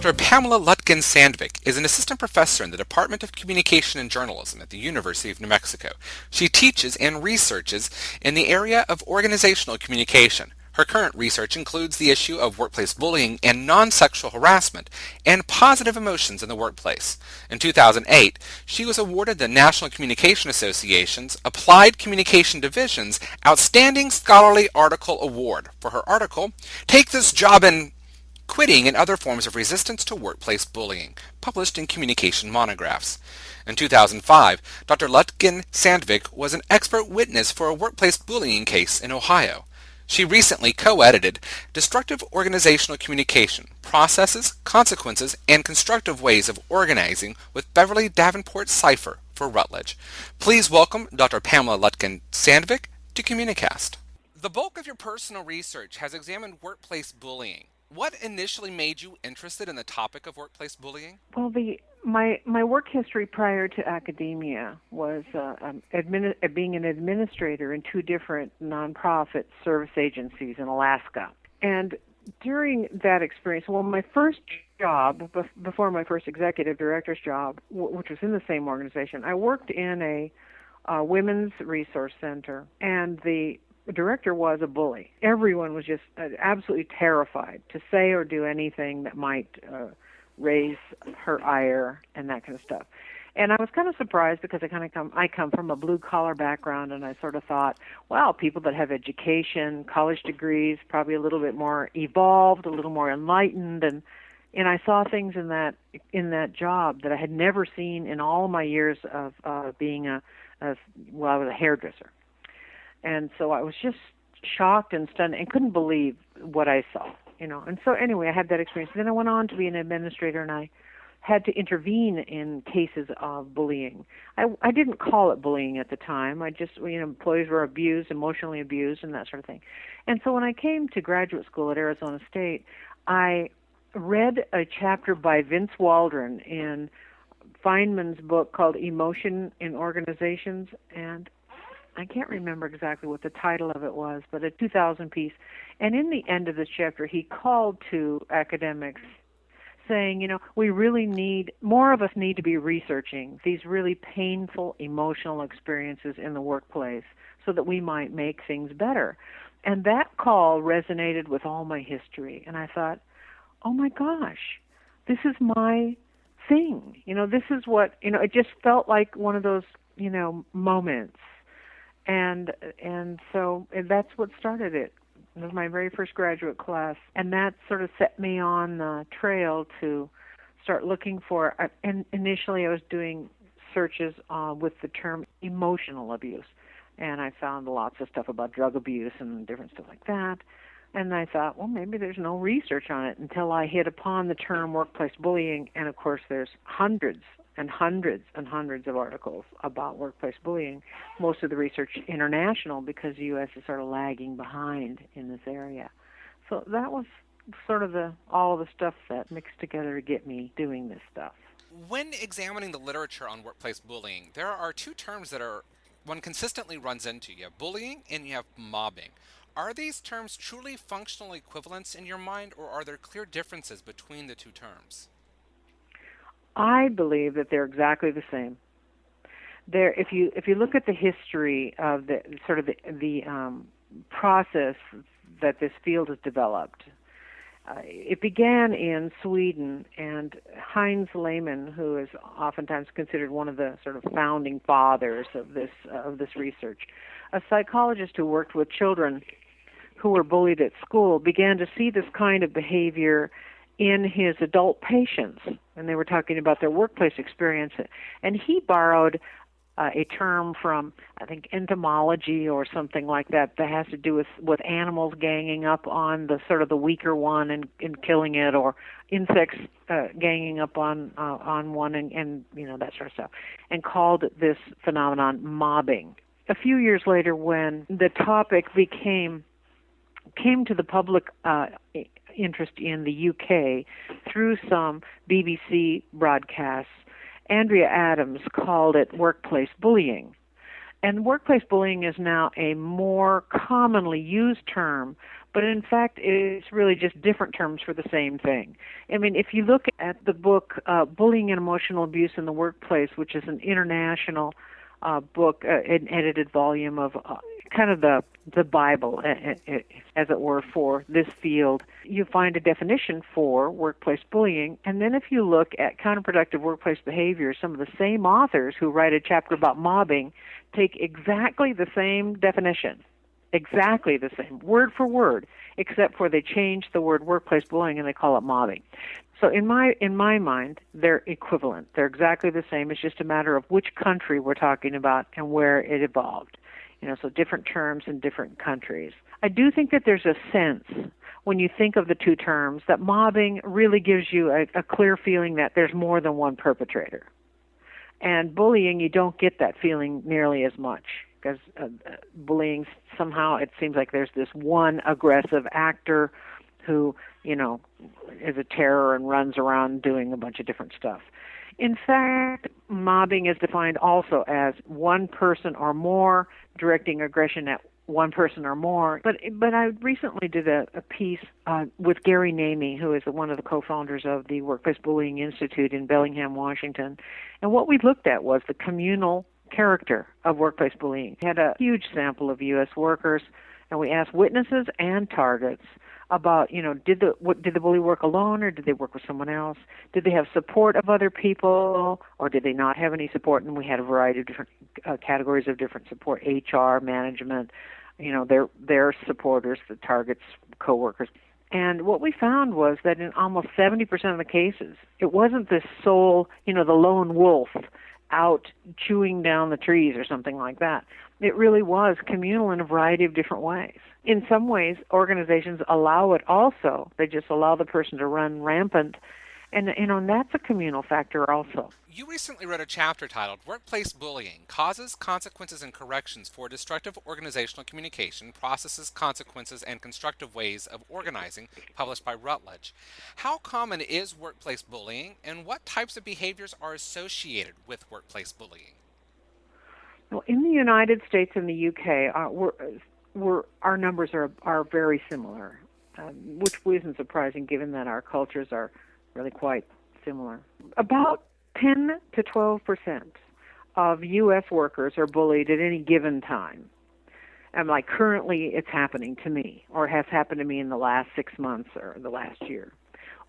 Dr. Pamela Lutgen Sandvik is an assistant professor in the Department of Communication and Journalism at the University of New Mexico. She teaches and researches in the area of organizational communication. Her current research includes the issue of workplace bullying and non-sexual harassment and positive emotions in the workplace. In 2008, she was awarded the National Communication Association's Applied Communication Division's Outstanding Scholarly Article Award for her article, Take This Job and Quitting and Other Forms of Resistance to Workplace Bullying, published in Communication Monographs. In 2005, Dr. Lutgen Sandvik was an expert witness for a workplace bullying case in Ohio. She recently co-edited Destructive Organizational Communication, Processes, Consequences, and Constructive Ways of Organizing with Beverly Davenport Cipher for Rutledge. Please welcome Dr. Pamela Lutgen Sandvik to CommuniCast. The bulk of your personal research has examined workplace bullying. What initially made you interested in the topic of workplace bullying? Well, my work history prior to academia was being an administrator in two different nonprofit service agencies in Alaska. And during that experience, well, my first job, before my first executive director's job, which was in the same organization, I worked in a women's resource center, and the director was a bully. Everyone was just absolutely terrified to say or do anything that might raise her ire and that kind of stuff. And I was kind of surprised because I come from a blue collar background, and I sort of thought, wow, people that have education, college degrees, probably a little bit more evolved, a little more enlightened, and I saw things in that job that I had never seen in all my years of being I was a hairdresser. And so I was just shocked and stunned and couldn't believe what I saw, And so anyway, I had that experience. Then I went on to be an administrator, and I had to intervene in cases of bullying. I didn't call it bullying at the time. I just, employees were abused, emotionally abused, and that sort of thing. And so when I came to graduate school at Arizona State, I read a chapter by Vince Waldron in Feynman's book called Emotion in Organizations, and I can't remember exactly what the title of it was, but a 2000 piece. And in the end of this chapter, he called to academics saying, we really need, more of us need to be researching these really painful emotional experiences in the workplace so that we might make things better. And that call resonated with all my history. And I thought, oh my gosh, this is my thing. This is what, it just felt like one of those, moments. And so that's what started it. It was my very first graduate class, and that sort of set me on the trail to start looking for, and initially I was doing searches with the term emotional abuse, and I found lots of stuff about drug abuse and different stuff like that. And I thought, well, maybe there's no research on it until I hit upon the term workplace bullying, and of course there's hundreds and hundreds and hundreds of articles about workplace bullying, most of the research international because the U.S. is sort of lagging behind in this area. So that was sort of all of the stuff that mixed together to get me doing this stuff. When examining the literature on workplace bullying, there are two terms that one consistently runs into. You have bullying and you have mobbing. Are these terms truly functional equivalents in your mind, or are there clear differences between the two terms? I believe that they're exactly the same. If you look at the history of the sort of the process that this field has developed, it began in Sweden, and Heinz Lehmann, who is oftentimes considered one of the sort of founding fathers of this research, a psychologist who worked with children who were bullied at school, began to see this kind of behavior in his adult patients, and they were talking about their workplace experience. And he borrowed a term from, I think, entomology or something like that has to do with animals ganging up on the sort of the weaker one and killing it, or insects ganging up on one and that sort of stuff, and called this phenomenon mobbing. A few years later, when the topic came to the public interest in the UK through some BBC broadcasts, Andrea Adams called it workplace bullying. And workplace bullying is now a more commonly used term but in fact, it's really just different terms for the same thing. I mean, if you look at the book Bullying and Emotional Abuse in the Workplace, which is an international book, an edited volume of kind of the Bible, as it were, for this field, you find a definition for workplace bullying. And then if you look at counterproductive workplace behavior, some of the same authors who write a chapter about mobbing take exactly the same definition, exactly the same, word for word, except for they change the word workplace bullying and they call it mobbing. So in my mind, they're equivalent. They're exactly the same. It's just a matter of which country we're talking about and where it evolved. So different terms in different countries. I do think that there's a sense when you think of the two terms that mobbing really gives you a clear feeling that there's more than one perpetrator. And bullying, you don't get that feeling nearly as much because bullying, somehow it seems like there's this one aggressive actor who, is a terror and runs around doing a bunch of different stuff. In fact, mobbing is defined also as one person or more directing aggression at one person or more. But I recently did a piece with Gary Namey, who is one of the co-founders of the Workplace Bullying Institute in Bellingham, Washington. And what we looked at was the communal character of workplace bullying. We had a huge sample of U.S. workers, and we asked witnesses and targets about, did the bully work alone or did they work with someone else? Did they have support of other people or did they not have any support? And we had a variety of different categories of different support, HR, management, their supporters, the targets, coworkers. And what we found was that in almost 70% of the cases, it wasn't this sole, the lone wolf out chewing down the trees or something like that. It really was communal in a variety of different ways. In some ways, organizations allow it also. They just allow the person to run rampant. And, that's a communal factor also. You recently wrote a chapter titled Workplace Bullying, Causes, Consequences, and Corrections for Destructive Organizational Communication, Processes, Consequences, and Constructive Ways of Organizing, published by Routledge. How common is workplace bullying, and what types of behaviors are associated with workplace bullying? Well, in the United States and the UK, our numbers are very similar, which isn't surprising given that our cultures are really quite similar. About 10 to 12% of U.S. workers are bullied at any given time. And currently it's happening to me, or has happened to me in the last 6 months or the last year.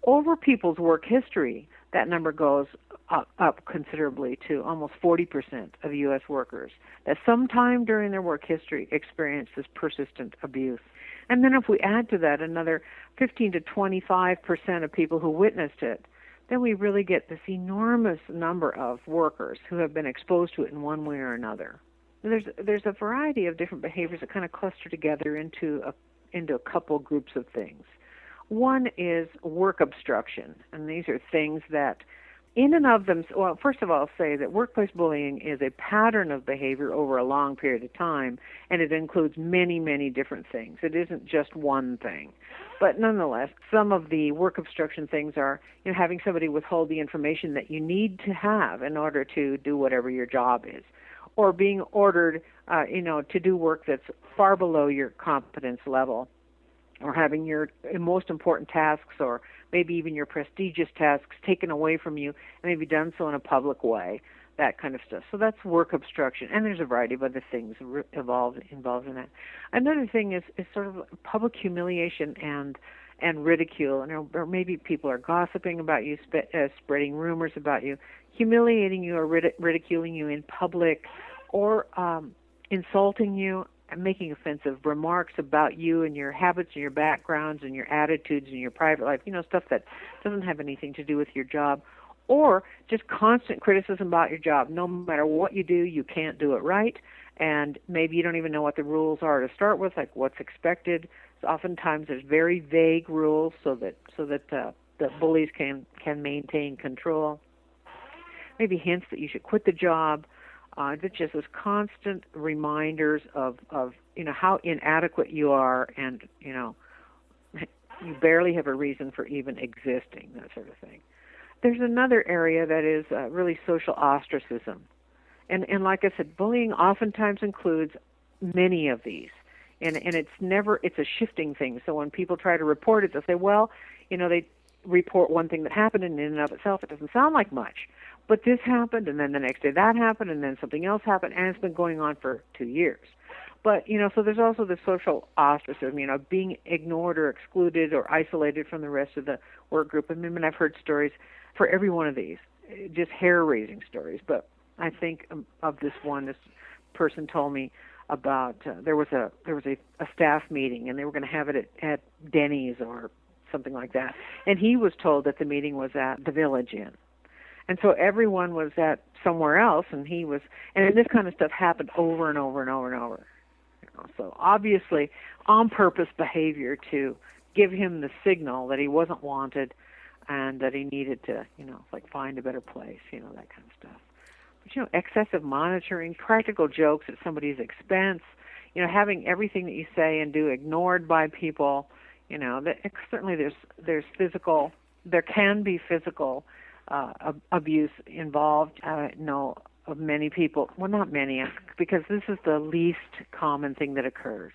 Over people's work history, that number goes up considerably to almost 40% of U.S. workers that sometime during their work history experience this persistent abuse. And then if we add to that another 15 to 25% of people who witnessed it, then we really get this enormous number of workers who have been exposed to it in one way or another. And there's a variety of different behaviors that kind of cluster together into a couple groups of things. One is work obstruction, and these are things that in and of them, well, first of all, I'll say that workplace bullying is a pattern of behavior over a long period of time, and it includes many, many different things. It isn't just one thing. But nonetheless, some of the work obstruction things are, having somebody withhold the information that you need to have in order to do whatever your job is, or being ordered, to do work that's far below your competence level, or having your most important tasks or maybe even your prestigious tasks taken away from you and maybe done so in a public way, that kind of stuff. So that's work obstruction. And there's a variety of other things involved in that. Another thing is sort of public humiliation and ridicule. Or maybe people are gossiping about you, spreading rumors about you, humiliating you or ridiculing you in public, or insulting you, making offensive remarks about you and your habits and your backgrounds and your attitudes and your private life, stuff that doesn't have anything to do with your job, or just constant criticism about your job. No matter what you do, you can't do it right, and maybe you don't even know what the rules are to start with, like what's expected. So oftentimes there's very vague rules so that the bullies can maintain control. Maybe hints that you should quit the job. That just was constant reminders of how inadequate you are, and you barely have a reason for even existing, that sort of thing. There's another area that is really social ostracism, and like I said, bullying oftentimes includes many of these. And it's a shifting thing. So when people try to report it, they'll say, well, they report one thing that happened, and in and of itself it doesn't sound like much. But this happened, and then the next day that happened, and then something else happened, and it's been going on for 2 years. But, so there's also the social ostracism, being ignored or excluded or isolated from the rest of the work group. I mean, I've heard stories for every one of these, just hair-raising stories. But I think of this one, this person told me about there was a staff meeting, and they were going to have it at Denny's or something like that. And he was told that the meeting was at the Village Inn. And so everyone was at somewhere else, and this kind of stuff happened over and over and over and over. So obviously, on purpose behavior to give him the signal that he wasn't wanted and that he needed to, find a better place, that kind of stuff. But, excessive monitoring, practical jokes at somebody's expense, having everything that you say and do ignored by people, certainly there's physical, there can be physical abuse involved. I know of many people, well, not many, because this is the least common thing that occurs,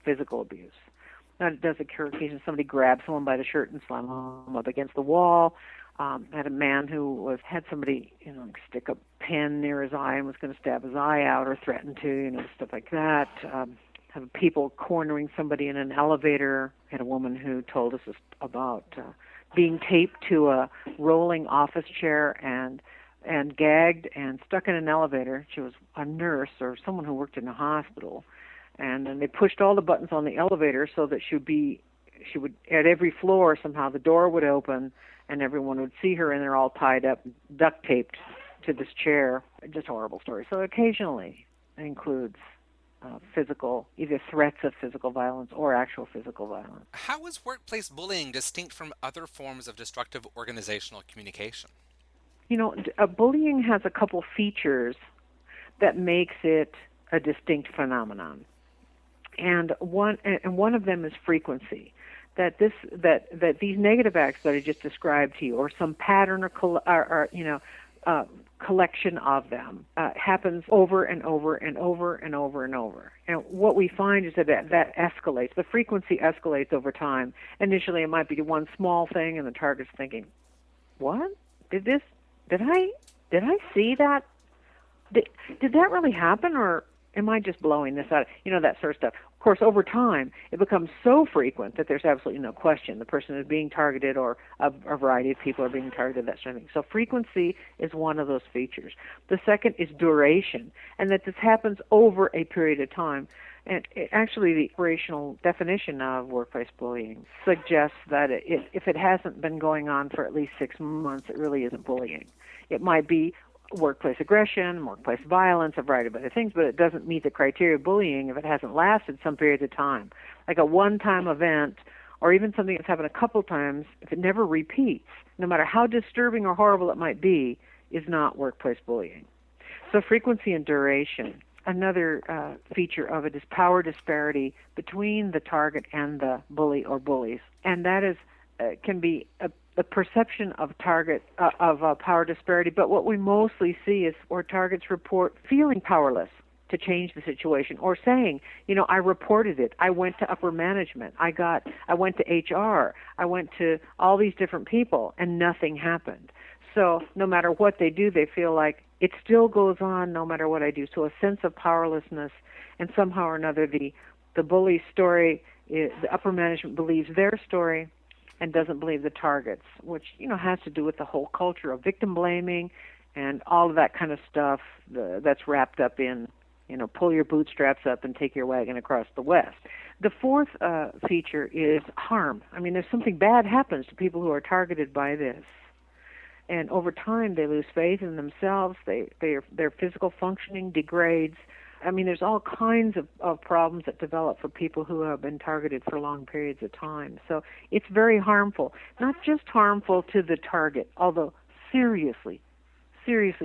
physical abuse. Now, it does occur occasionally. Somebody grabs someone by the shirt and slams them up against the wall. Had a man who had somebody, stick a pen near his eye and was going to stab his eye out or threaten to, stuff like that. Have people cornering somebody in an elevator. Had a woman who told us about being taped to a rolling office chair and gagged and stuck in an elevator. She was a nurse or someone who worked in a hospital. And then they pushed all the buttons on the elevator so that she would, at every floor, somehow the door would open and everyone would see her, and they're all tied up, duct taped to this chair. Just a horrible story. So occasionally it includes physical, either threats of physical violence or actual physical violence. How is workplace bullying distinct from other forms of destructive organizational communication? Bullying has a couple features that makes it a distinct phenomenon. And one of them is frequency. That these negative acts that I just described to you, or some pattern or collection of them, happens over and over and over and over and over. And what we find is that escalates. The frequency escalates over time. Initially, it might be one small thing, and the target's thinking, "What? Did I see that? Did that really happen, or am I just blowing this out?" That sort of stuff. Of course, over time, it becomes so frequent that there's absolutely no question the person is being targeted, or a variety of people are being targeted, that sort of thing. So frequency is one of those features. The second is duration, and that this happens over a period of time. And actually, the operational definition of workplace bullying suggests that if it hasn't been going on for at least 6 months, it really isn't bullying. It might be workplace aggression, workplace violence, a variety of other things, but it doesn't meet the criteria of bullying if it hasn't lasted some period of time. Like a one-time event, or even something that's happened a couple times, if it never repeats, no matter how disturbing or horrible it might be, is not workplace bullying. So frequency and duration. Another feature of it is power disparity between the target and the bully or bullies, and that is can be the perception of power disparity. But what we mostly see is where targets report feeling powerless to change the situation, or saying, I reported it. I went to upper management. I went to HR. I went to all these different people, and nothing happened. So no matter what they do, they feel like it still goes on no matter what I do. So a sense of powerlessness, and somehow or another the bully's story, the upper management believes their story and doesn't believe the targets, which has to do with the whole culture of victim blaming and all of that kind of stuff that's wrapped up in pull your bootstraps up and take your wagon across the West. The fourth feature is harm. I mean, there's something bad happens to people who are targeted by this. And over time, they lose faith in themselves. Their physical functioning degrades. I mean, there's all kinds of problems that develop for people who have been targeted for long periods of time. So it's very harmful. Not just harmful to the target, although seriously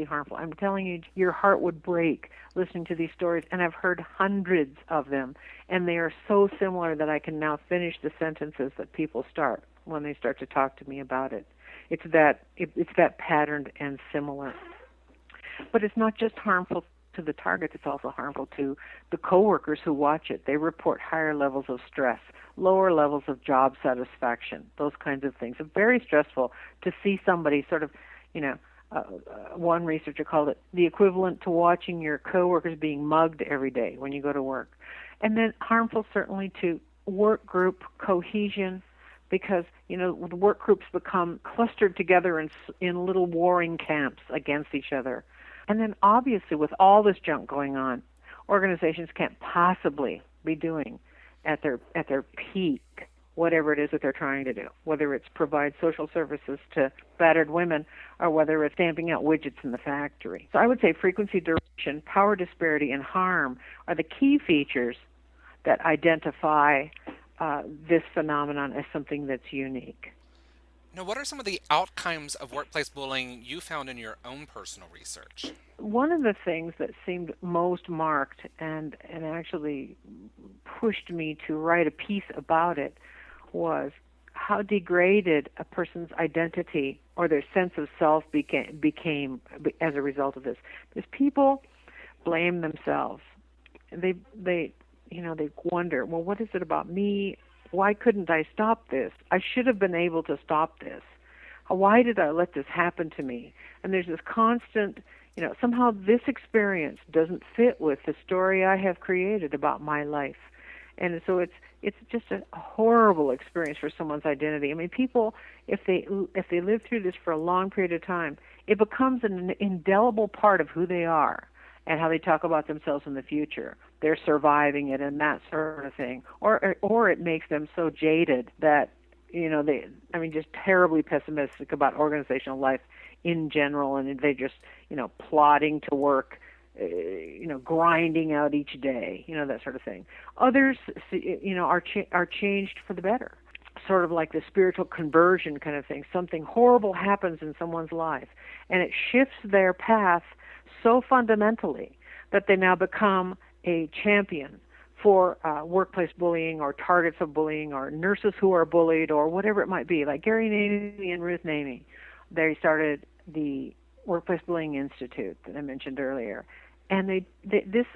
harmful. I'm telling you, your heart would break listening to these stories, and I've heard hundreds of them, and they are so similar that I can now finish the sentences that people start when they start to talk to me about it. It's that patterned and similar. But it's not just harmful to the targets, it's also harmful to the coworkers who watch it. They report higher levels of stress, lower levels of job satisfaction, those kinds of things. It's very stressful to see somebody sort of, one researcher called it the equivalent to watching your coworkers being mugged every day when you go to work. And then harmful certainly to work group cohesion, because the work groups become clustered together in little warring camps against each other. And then obviously with all this junk going on, organizations can't possibly be doing at their peak whatever it is that they're trying to do, whether it's provide social services to battered women or whether it's stamping out widgets in the factory. So I would say frequency, duration, power disparity, and harm are the key features that identify this phenomenon as something that's unique. Now, what are some of the outcomes of workplace bullying you found in your own personal research? One of the things that seemed most marked and actually pushed me to write a piece about it was how degraded a person's identity or their sense of self became as a result of this. Because people blame themselves. They wonder, well, what is it about me? Why couldn't I stop this? I should have been able to stop this. Why did I let this happen to me? And there's this constant, somehow this experience doesn't fit with the story I have created about my life. And so it's just a horrible experience for someone's identity. I mean, people, if they live through this for a long period of time, it becomes an indelible part of who they are and how they talk about themselves in the future. They're surviving it and that sort of thing. Or it makes them so jaded that, just terribly pessimistic about organizational life in general, and they just, plodding to work, grinding out each day, that sort of thing. Others, are changed for the better, sort of like the spiritual conversion kind of thing. Something horrible happens in someone's life, and it shifts their path so fundamentally that they now become a champion for workplace bullying or targets of bullying or nurses who are bullied or whatever it might be. Like Gary Namey and Ruth Namey, they started the Workplace Bullying Institute that I mentioned earlier. And this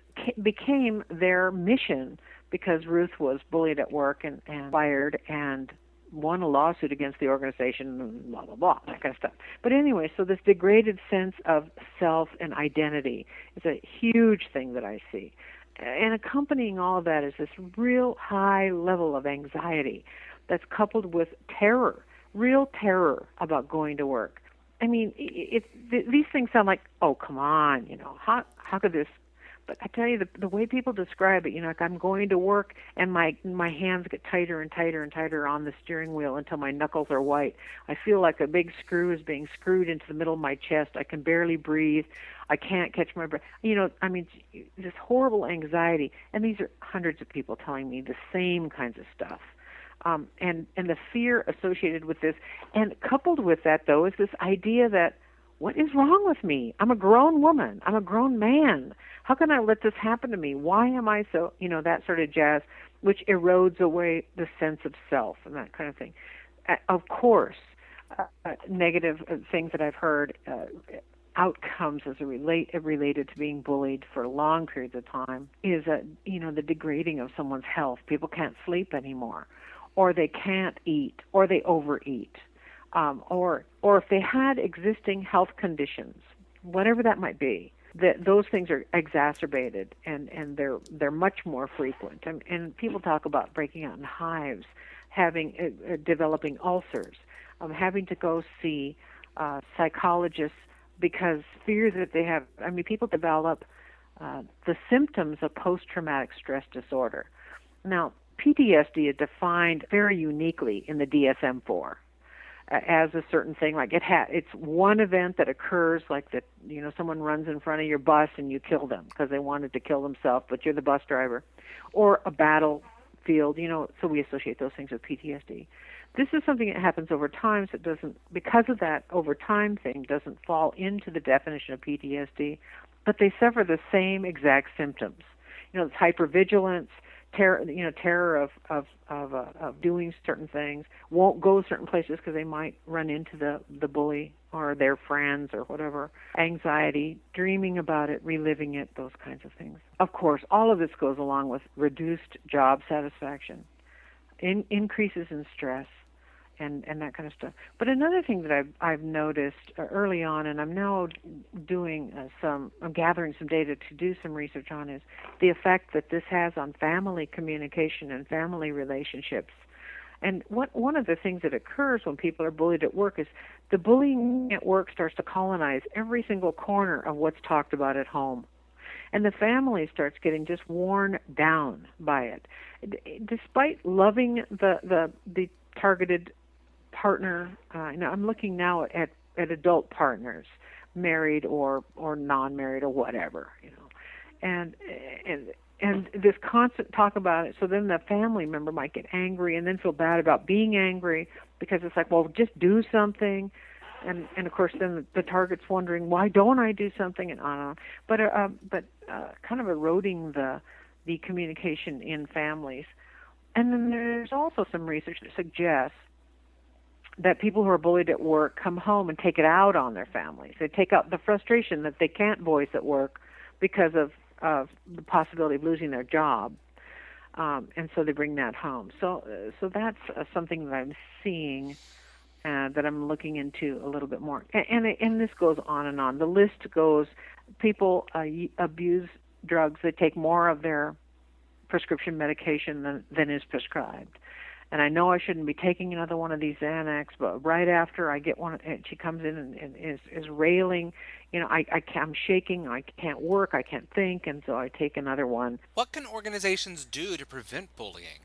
became their mission because Ruth was bullied at work and fired and won a lawsuit against the organization and blah, blah, blah, that kind of stuff. But anyway, so this degraded sense of self and identity is a huge thing that I see. And accompanying all of that is this real high level of anxiety that's coupled with terror, real terror about going to work. I mean, these things sound like, oh, come on, how could this? But I tell you, the way people describe it, like I'm going to work and my hands get tighter and tighter and tighter on the steering wheel until my knuckles are white. I feel like a big screw is being screwed into the middle of my chest. I can barely breathe. I can't catch my breath. This horrible anxiety. And these are hundreds of people telling me the same kinds of stuff. And the fear associated with this. And coupled with that, though, is this idea that, what is wrong with me? I'm a grown woman. I'm a grown man. How can I let this happen to me? Why am I so, that sort of jazz, which erodes away the sense of self and that kind of thing. Of course, negative things that I've heard, outcomes as related to being bullied for long periods of time is, the degrading of someone's health. People can't sleep anymore, or they can't eat, or they overeat. Or if they had existing health conditions, whatever that might be, those things are exacerbated and they're much more frequent. And people talk about breaking out in hives, having developing ulcers, having to go see psychologists because fear that they have. I mean, people develop the symptoms of post-traumatic stress disorder. Now, PTSD is defined very uniquely in the DSM-4. As a certain thing, like it's one event that occurs, like that, someone runs in front of your bus and you kill them because they wanted to kill themselves, but you're the bus driver, or a battlefield, so we associate those things with PTSD. This is something that happens over time, so it doesn't, because of that over time thing, doesn't fall into the definition of PTSD, but they suffer the same exact symptoms. It's hypervigilance, terror of doing certain things, won't go certain places because they might run into the bully or their friends or whatever, anxiety, dreaming about it, reliving it, those kinds of things. Of course, all of this goes along with reduced job satisfaction, increases in stress, and that kind of stuff. But another thing that I've noticed early on, and I'm now doing I'm gathering some data to do some research on, is the effect that this has on family communication and family relationships. And one of the things that occurs when people are bullied at work is the bullying at work starts to colonize every single corner of what's talked about at home. And the family starts getting just worn down by it. Despite loving the targeted partner, I'm looking now at adult partners, married or non-married or whatever, and this constant talk about it. So then the family member might get angry and then feel bad about being angry because it's like, well, just do something. And of course then the target's wondering, why don't I do something, and on and on. But kind of eroding the communication in families. And then there's also some research that suggests that people who are bullied at work come home and take it out on their families. They take out the frustration that they can't voice at work because of the possibility of losing their job, and so they bring that home. So that's something that I'm seeing, that I'm looking into a little bit more. And this goes on and on. The list goes: people abuse drugs. They take more of their prescription medication than is prescribed. And I know I shouldn't be taking another one of these Xanax, but right after I get one, and she comes in and is railing, I'm shaking, I can't work, I can't think, and so I take another one. What can organizations do to prevent bullying?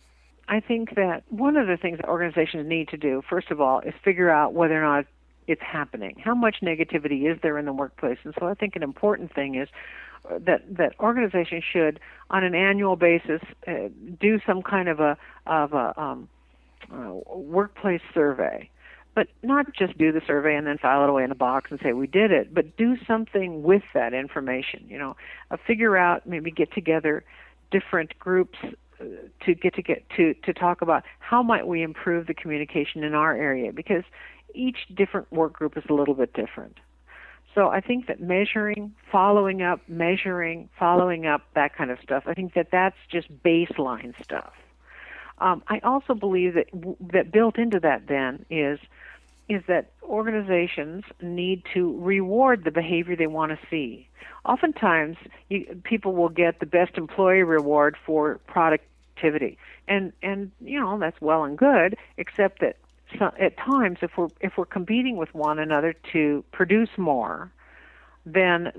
I think that one of the things that organizations need to do, first of all, is figure out whether or not it's happening. How much negativity is there in the workplace? And so I think an important thing is that organizations should, on an annual basis, do some kind of a workplace survey, but not just do the survey and then file it away in a box and say we did it, but do something with that information. Figure out, maybe get together different groups to talk about how might we improve the communication in our area, because each different work group is a little bit different. So I think that following up, that kind of stuff, I think that that's just baseline stuff. I also believe that built into that then is that organizations need to reward the behavior they want to see. Oftentimes, people will get the best employee reward for productivity, and that's well and good, except that at times, if we're competing with one another to produce more, then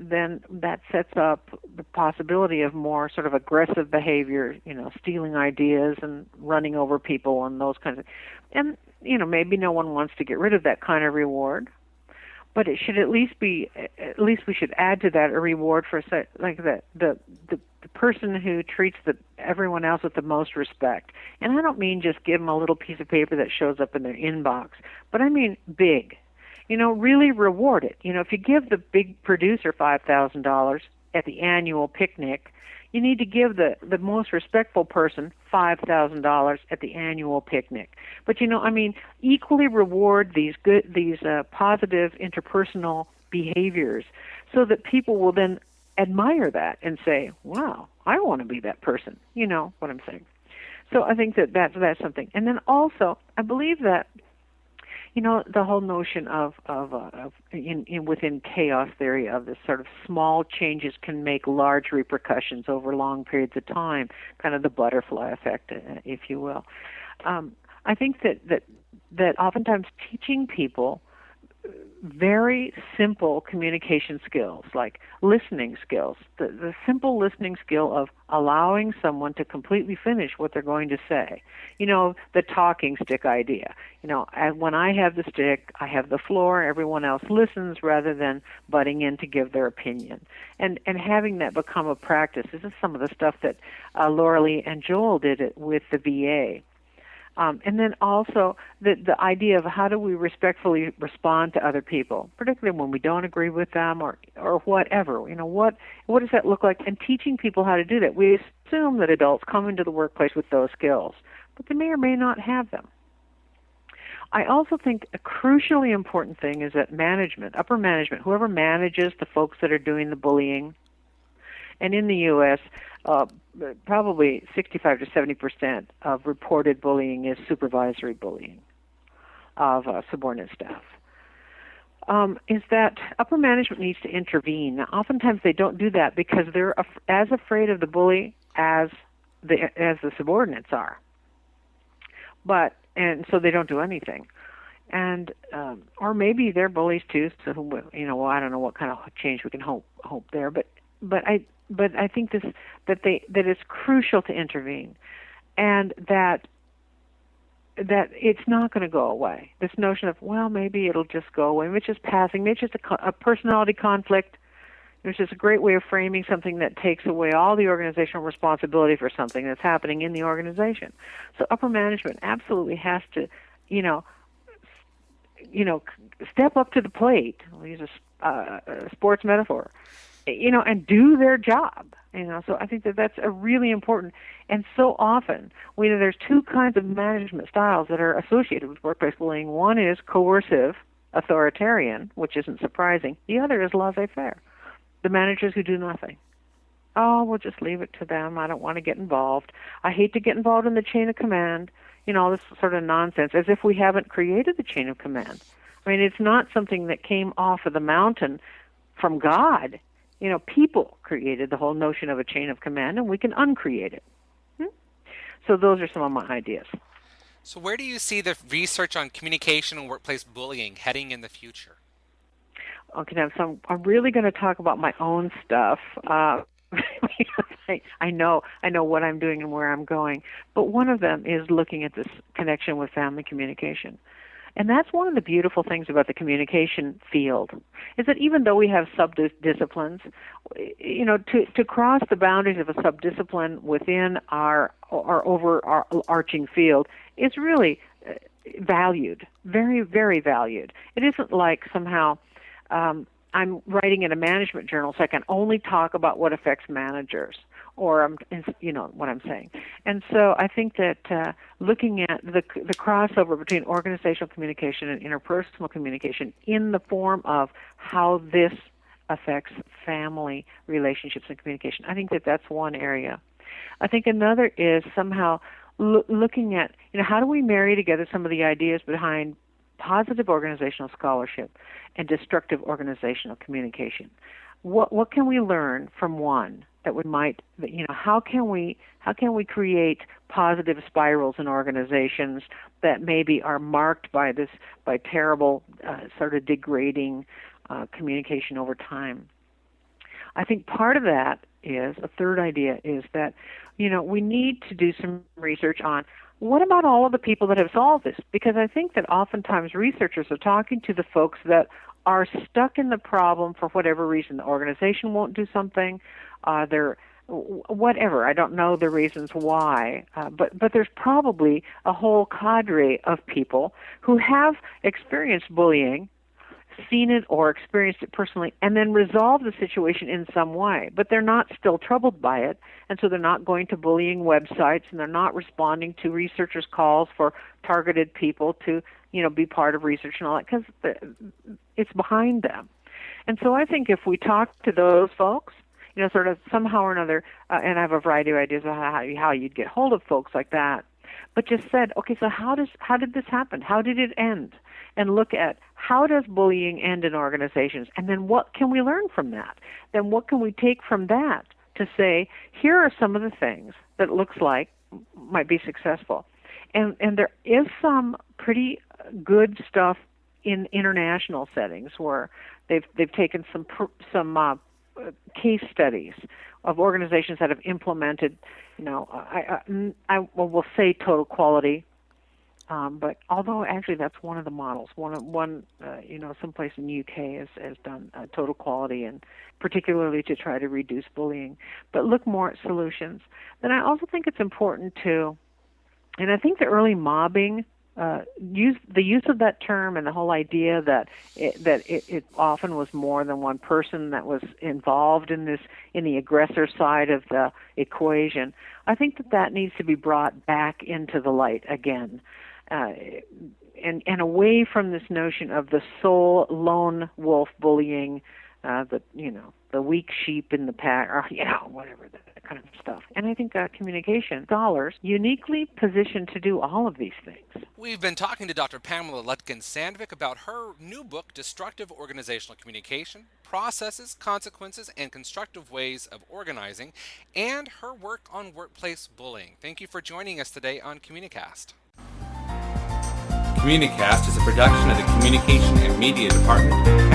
that sets up the possibility of more sort of aggressive behavior, stealing ideas and running over people and those kinds of. And maybe no one wants to get rid of that kind of reward, but it should at least we should add to that a reward for like the person who treats everyone else with the most respect. And I don't mean just give them a little piece of paper that shows up in their inbox, but I mean big. Really reward it. If you give the big producer $5,000 at the annual picnic, you need to give the most respectful person $5,000 at the annual picnic. But equally reward these positive interpersonal behaviors, so that people will then admire that and say, "Wow, I want to be that person." You know what I'm saying? So I think that's something. And then also, I believe that the whole notion of within chaos theory of this sort of small changes can make large repercussions over long periods of time, kind of the butterfly effect, if you will. I think that oftentimes teaching people very simple communication skills, like listening skills, the simple listening skill of allowing someone to completely finish what they're going to say. The talking stick idea. When I have the stick, I have the floor, everyone else listens rather than butting in to give their opinion. And having that become a practice. This is some of the stuff that Laura Lee and Joel did it with the VA. And then also the idea of how do we respectfully respond to other people, particularly when we don't agree with them or whatever. What does that look like? And teaching people how to do that. We assume that adults come into the workplace with those skills, but they may or may not have them. I also think a crucially important thing is that management, upper management, whoever manages the folks that are doing the bullying, and in the U.S., probably 65 to 70% of reported bullying is supervisory bullying of subordinate staff, is that upper management needs to intervene. Now, oftentimes they don't do that because they're as afraid of the bully as the subordinates are. And so they don't do anything. And or maybe they're bullies too. So I don't know what kind of change we can hope there. But I think that it's crucial to intervene, and that it's not going to go away. This notion of, well, maybe it'll just go away. Maybe it's just passing. Maybe it's just a personality conflict. It's just a great way of framing something that takes away all the organizational responsibility for something that's happening in the organization. So upper management absolutely has to, step up to the plate. I'll use a sports metaphor, and do their job. So I think that's a really important. And so often, there's two kinds of management styles that are associated with workplace bullying. One is coercive, authoritarian, which isn't surprising. The other is laissez-faire. The managers who do nothing. Oh, we'll just leave it to them. I don't want to get involved. I hate to get involved in the chain of command. All this sort of nonsense, as if we haven't created the chain of command. I mean, it's not something that came off of the mountain from God. People created the whole notion of a chain of command, and we can uncreate it. So those are some of my ideas. So where do you see the research on communication and workplace bullying heading in the future? Okay, now I'm really going to talk about my own stuff. I know what I'm doing and where I'm going. But one of them is looking at this connection with family communication. And that's one of the beautiful things about the communication field, is that even though we have sub-disciplines, to cross the boundaries of a sub-discipline within our overarching field is really valued, very, very valued. It isn't like somehow I'm writing in a management journal, so I can only talk about what affects managers, or what I'm saying. And so I think that looking at the crossover between organizational communication and interpersonal communication in the form of how this affects family relationships and communication, I think that that's one area. I think another is somehow looking at, how do we marry together some of the ideas behind positive organizational scholarship and destructive organizational communication? What can we learn from one that how can we create positive spirals in organizations that maybe are marked by terrible sort of degrading communication over time? I think part of that is, a third idea is that, we need to do some research on what about all of the people that have solved this? Because I think that oftentimes researchers are talking to the folks that are stuck in the problem for whatever reason. The organization won't do something, they're whatever. I don't know the reasons why, but there's probably a whole cadre of people who have experienced bullying, seen it or experienced it personally, and then resolved the situation in some way. But they're not still troubled by it, and so they're not going to bullying websites, and they're not responding to researchers' calls for targeted people to, be part of research and all that, because it's behind them. And so I think if we talk to those folks, sort of somehow or another, and I have a variety of ideas of how you'd get hold of folks like that, but just said, okay, so how did this happen? How did it end? And look at, how does bullying end in organizations? And then what can we learn from that? Then what can we take from that to say, here are some of the things that looks like might be successful. And there is some pretty good stuff in international settings where they've taken some case studies of organizations that have implemented, I will say total quality. But although actually that's one of the models, someplace in the UK has done total quality, and particularly to try to reduce bullying, but look more at solutions. Then I also think it's important to, and I think the early mobbing the use of that term and the whole idea that it often was more than one person that was involved in the aggressor side of the equation. I think that needs to be brought back into the light again, and away from this notion of the sole lone wolf bullying, the weak sheep in the pack, or whatever, that kind of stuff. And I think communication scholars uniquely positioned to do all of these things. We've been talking to Dr. Pamela Lutgen Sandvik about her new book, Destructive Organizational Communication: Processes, Consequences, and Constructive Ways of Organizing, and her work on workplace bullying. Thank you for joining us today on CommuniCast. CommuniCast is a production of the Communication and Media Department